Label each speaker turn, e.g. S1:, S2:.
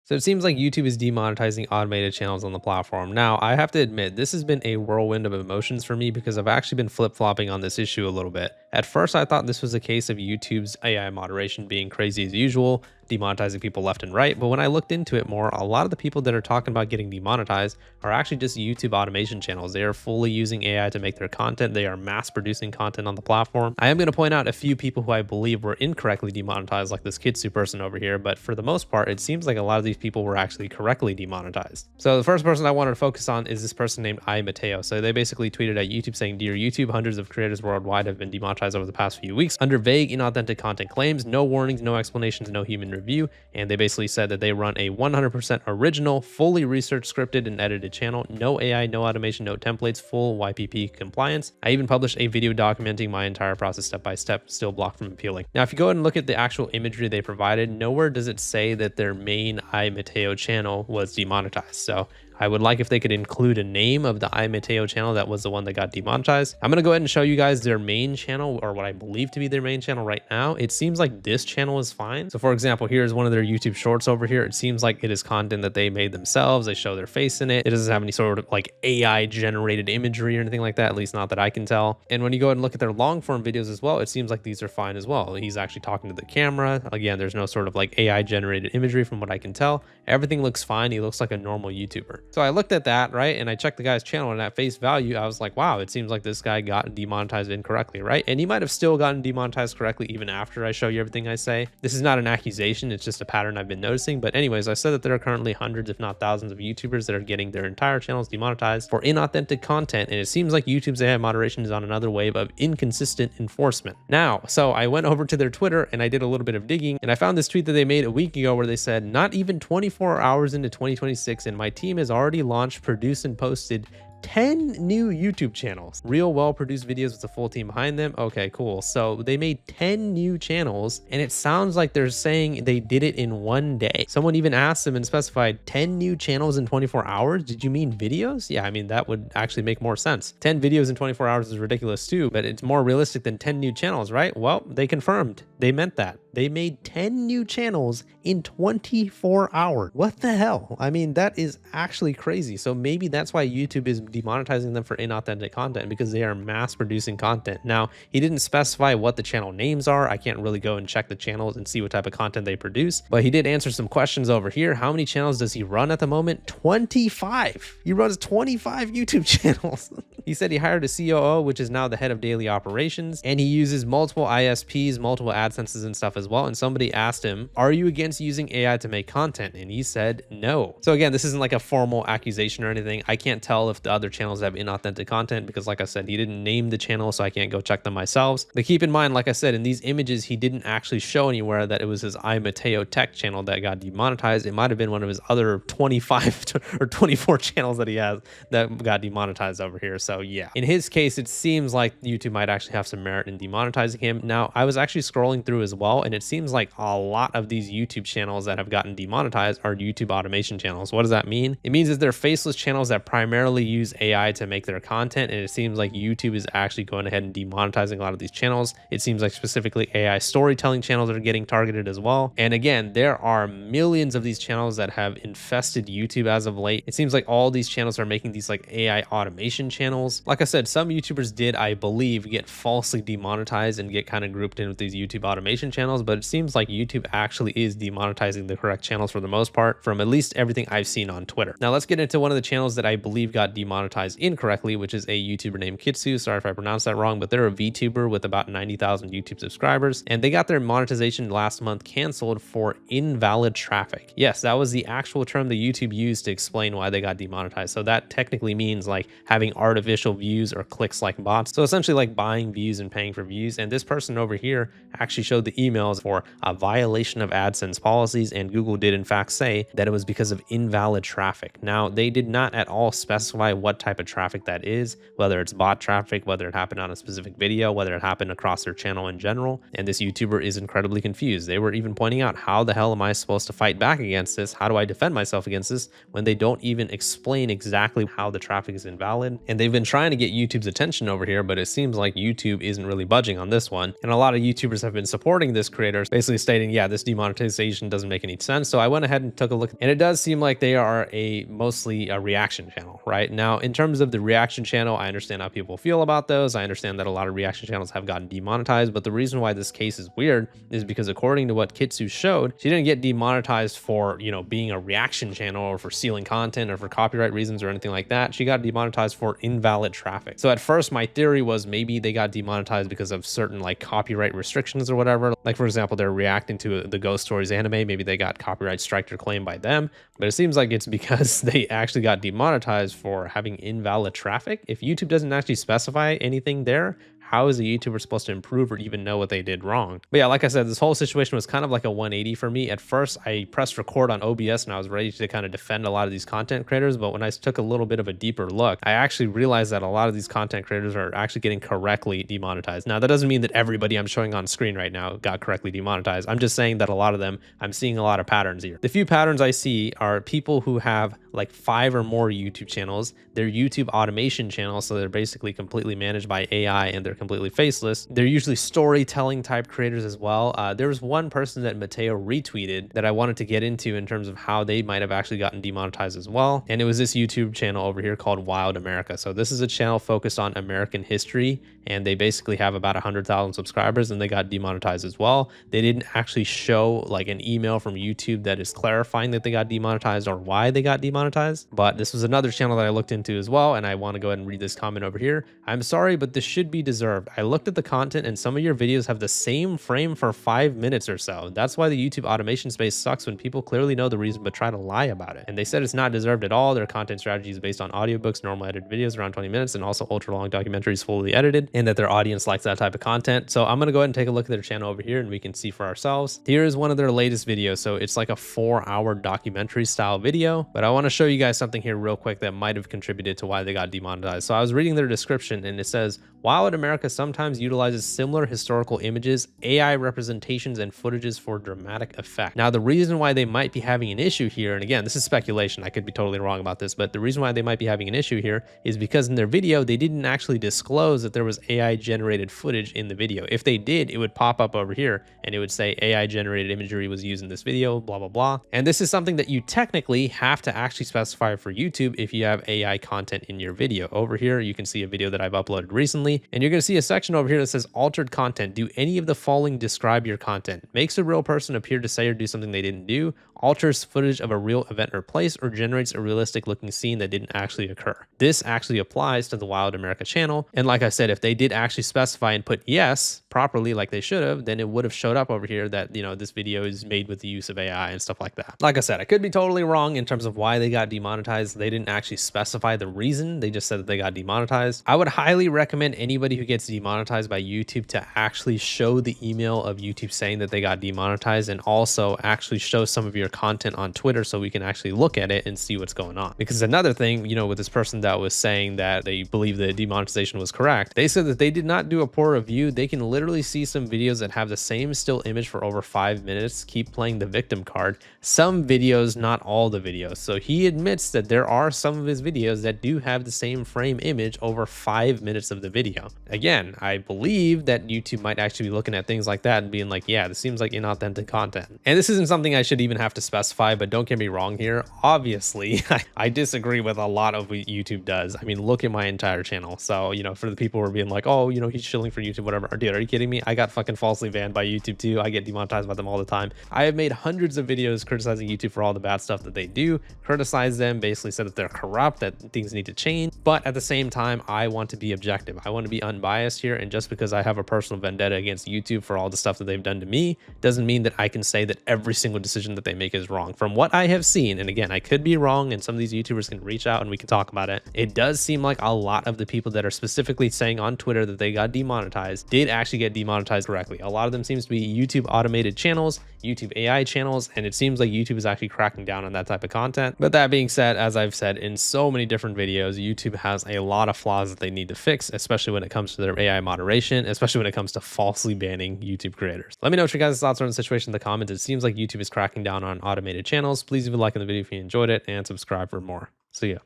S1: So it seems like YouTube is demonetizing automated channels on the platform. Now, I have to admit, this has been a whirlwind of emotions for me because I've actually been flip-flopping on this issue a little bit. At first, I thought this was a case of YouTube's AI moderation being crazy as usual, demonetizing people left and right. But when I looked into it more, a lot of the people that are talking about getting demonetized are actually just YouTube automation channels. They are fully using AI to make their content. They are mass producing content on the platform. I am going to point out a few people who I believe were incorrectly demonetized, like this Kitsu person over here. But for the most part, it seems like a lot of these people were actually correctly demonetized. So the first person I wanted to focus on is this person named iMateo. So they basically tweeted at YouTube saying, "Dear YouTube, hundreds of creators worldwide have been demonetized over the past few weeks under vague, inauthentic content claims, no warnings, no explanations, no human review." And they basically said that they run a 100% original, fully researched, scripted, and edited channel. No AI, no automation, no templates, full YPP compliance. I even published a video documenting my entire process step by step, still blocked from appealing. Now, if you go ahead and look at the actual imagery they provided, nowhere does it say that their main iMateo channel was demonetized. So I would like if they could include a name of the iMateo channel that was the one that got demonetized. I'm going to go ahead and show you guys their main channel, or what I believe to be their main channel right now. It seems like this channel is fine. So for example, here's one of their YouTube shorts over here. It seems like it is content that they made themselves. They show their face in it. It doesn't have any sort of like AI generated imagery or anything like that, at least not that I can tell. And when you go ahead and look at their long form videos as well, it seems like these are fine as well. He's actually talking to the camera. Again, there's no sort of like AI generated imagery from what I can tell. Everything looks fine. He looks like a normal YouTuber. So I looked at that, right? And I checked the guy's channel, and at face value, I was like, wow, it seems like this guy got demonetized incorrectly, right? And he might have still gotten demonetized correctly even after I show you everything I say. This is not an accusation. It's just a pattern I've been noticing. But anyways, I said that there are currently hundreds, if not thousands of YouTubers that are getting their entire channels demonetized for inauthentic content. And it seems like YouTube's AI moderation is on another wave of inconsistent enforcement. Now, so I went over to their Twitter and I did a little bit of digging, and I found this tweet that they made a week ago where they said, "Not even 24 hours into 2026 and my team has already launched, produced, and posted 10 new YouTube channels. Real well-produced videos with a full team behind them." Okay, cool. So they made 10 new channels, and it sounds like they're saying they did it in one day. Someone even asked them and specified 10 new channels in 24 hours. Did you mean videos? Yeah, I mean, that would actually make more sense. 10 videos in 24 hours is ridiculous too, but it's more realistic than 10 new channels, right? Well, they confirmed. They meant that. They made 10 new channels in 24 hours. What the hell? I mean, that is actually crazy. So maybe that's why YouTube is demonetizing them for inauthentic content, because they are mass producing content. Now, he didn't specify what the channel names are. I can't really go and check the channels and see what type of content they produce, but he did answer some questions over here. How many channels does he run at the moment? 25. He runs 25 YouTube channels. He said he hired a COO, which is now the head of daily operations, and he uses multiple ISPs, multiple AdSenses and stuff as well. And somebody asked him, "Are you against using AI to make content?" And he said no. So again, this isn't like a formal accusation or anything. I can't tell if the other channels have inauthentic content because, like I said, he didn't name the channel, so I can't go check them myself. But keep in mind, like I said, in these images, he didn't actually show anywhere that it was his iMateo Tech channel that got demonetized. It might have been one of his other 25 or 24 channels that he has that got demonetized over here. So yeah, in his case, it seems like YouTube might actually have some merit in demonetizing him. Now, I was actually scrolling through as well, and it seems like a lot of these YouTube channels that have gotten demonetized are YouTube automation channels. What does that mean? It means that they're faceless channels that primarily use AI to make their content, and it seems like YouTube is actually going ahead and demonetizing a lot of these channels. It seems like specifically AI storytelling channels that are getting targeted as well. And again, there are millions of these channels that have infested YouTube as of late. It seems like all these channels are making these like AI automation channels. Like I said, some YouTubers did, I believe, get falsely demonetized and get kind of grouped in with these YouTube automation channels, but it seems like YouTube actually is demonetizing the correct channels for the most part, from at least everything I've seen on Twitter. Now let's get into one of the channels that I believe got demonetized incorrectly, which is a YouTuber named Kitsu. Sorry if I pronounced that wrong, but they're a VTuber with about 90,000 YouTube subscribers, and they got their monetization last month canceled for invalid traffic. Yes, that was the actual term that YouTube used to explain why they got demonetized. So that technically means like having artificial views or clicks like bots. So essentially like buying views and paying for views. And this person over here actually showed the emails for a violation of AdSense policies, and Google did in fact say that it was because of invalid traffic. Now, they did not at all specify what type of traffic that is, whether it's bot traffic, whether it happened on a specific video, whether it happened across their channel in general. And this YouTuber is incredibly confused. They were even pointing out, how the hell am I supposed to fight back against this? How do I defend myself against this when they don't even explain exactly how the traffic is invalid? And they've been trying to get YouTube's attention over here, but it seems like YouTube isn't really budging on this one. And a lot of YouTubers have been supporting this creator, basically stating, yeah, this demonetization doesn't make any sense. So I went ahead and took a look, and it does seem like they are mostly a reaction channel, right? Now, in terms of the reaction channel, I understand how people feel about those. I understand that a lot of reaction channels have gotten demonetized, but the reason why this case is weird is because according to what Kitsu showed, she didn't get demonetized for, being a reaction channel or for stealing content or for copyright reasons or anything like that. She got demonetized for invalid traffic. So at first my theory was maybe they got demonetized because of certain like copyright restrictions or whatever. Like for example, they're reacting to the Ghost Stories anime. Maybe they got copyright striked or claimed by them, but it seems like it's because they actually got demonetized for having invalid traffic. If YouTube doesn't actually specify anything there, how is a YouTuber supposed to improve or even know what they did wrong? But yeah, like I said, this whole situation was kind of like a 180 for me. At first, I pressed record on OBS and I was ready to kind of defend a lot of these content creators. But when I took a little bit of a deeper look, I actually realized that a lot of these content creators are actually getting correctly demonetized. Now, that doesn't mean that everybody I'm showing on screen right now got correctly demonetized. I'm just saying that a lot of them, I'm seeing a lot of patterns here. The few patterns I see are people who have like 5 or more YouTube channels. They're YouTube automation channels, so they're basically completely managed by AI and they're completely faceless. They're usually storytelling type creators as well. There was one person that Mateo retweeted that I wanted to get into in terms of how they might have actually gotten demonetized as well. And it was this YouTube channel over here called Wild America. So this is a channel focused on American history, and they basically have about 100,000 subscribers, and they got demonetized as well. They didn't actually show like an email from YouTube that is clarifying that they got demonetized or why they got demonetized. But this was another channel that I looked into as well, and I want to go ahead and read this comment over here. I'm sorry, but this should be deserved. I looked at the content and some of your videos have the same frame for 5 minutes or so. That's why the YouTube automation space sucks, when people clearly know the reason but try to lie about it. And they said it's not deserved at all. Their content strategy is based on audiobooks, normal edited videos around 20 minutes, and also ultra long documentaries fully edited, and that their audience likes that type of content. So I'm going to go ahead and take a look at their channel over here and we can see for ourselves. Here is one of their latest videos. So it's like a 4-hour documentary style video, but I want to show you guys something here real quick that might have contributed to why they got demonetized. So I was reading their description and it says, Wild America sometimes utilizes similar historical images, AI representations, and footages for dramatic effect. Now, the reason why they might be having an issue here, and again, this is speculation, I could be totally wrong about this, but the reason why they might be having an issue here is because in their video, they didn't actually disclose that there was AI generated footage in the video. If they did, it would pop up over here and it would say AI generated imagery was used in this video, blah, blah, blah. And this is something that you technically have to actually specify for YouTube if you have AI content in your video. Over here, you can see a video that I've uploaded recently, and you're going to see a section over here that says altered content. Do any of the following describe your content? Makes a real person appear to say or do something they didn't do, alters footage of a real event or place, or generates a realistic looking scene that didn't actually occur. This actually applies to the Wild America channel. And like I said, if they did actually specify and put yes properly like they should have, then it would have showed up over here that, this video is made with the use of AI and stuff like that. Like I said, I could be totally wrong in terms of why they got demonetized. They didn't actually specify the reason. They just said that they got demonetized. I would highly recommend anybody who gets demonetized by YouTube to actually show the email of YouTube saying that they got demonetized, and also actually show some of your content on Twitter so we can actually look at it and see what's going on. Because another thing, with this person that was saying that they believe the demonetization was correct, they said that they did not do a poor review. They can literally see some videos that have the same still image for over 5 minutes, keep playing the victim card. Some videos, not all the videos. So he admits that there are some of his videos that do have the same frame image over 5 minutes of the video. Again, I believe that YouTube might actually be looking at things like that and being like, yeah, this seems like inauthentic content. And this isn't something I should even have to specify, but don't get me wrong here. Obviously, I disagree with a lot of what YouTube does. I mean, look at my entire channel. So, for the people who are being like, oh, he's shilling for YouTube, whatever. Dude, are you kidding me? I got fucking falsely banned by YouTube too. I get demonetized by them all the time. I have made hundreds of videos criticizing YouTube for all the bad stuff that they do, criticize them, basically said that they're corrupt, that things need to change. But at the same time, I want to be objective. I want to be unbiased here. And just because I have a personal vendetta against YouTube for all the stuff that they've done to me, doesn't mean that I can say that every single decision that they make is wrong. From what I have seen, and again, I could be wrong, and some of these YouTubers can reach out and we can talk about it. It does seem like a lot of the people that are specifically saying on Twitter that they got demonetized did actually get demonetized correctly. A lot of them seems to be YouTube automated channels, YouTube AI channels, and it seems like YouTube is actually cracking down on that type of content. But that being said, as I've said in so many different videos, YouTube has a lot of flaws that they need to fix, especially when it comes to their AI moderation, especially when it comes to falsely banning YouTube creators. Let me know what your guys' thoughts are on the situation in the comments. It seems like YouTube is cracking down on automated channels. Please leave a like on the video if you enjoyed it and subscribe for more. See ya.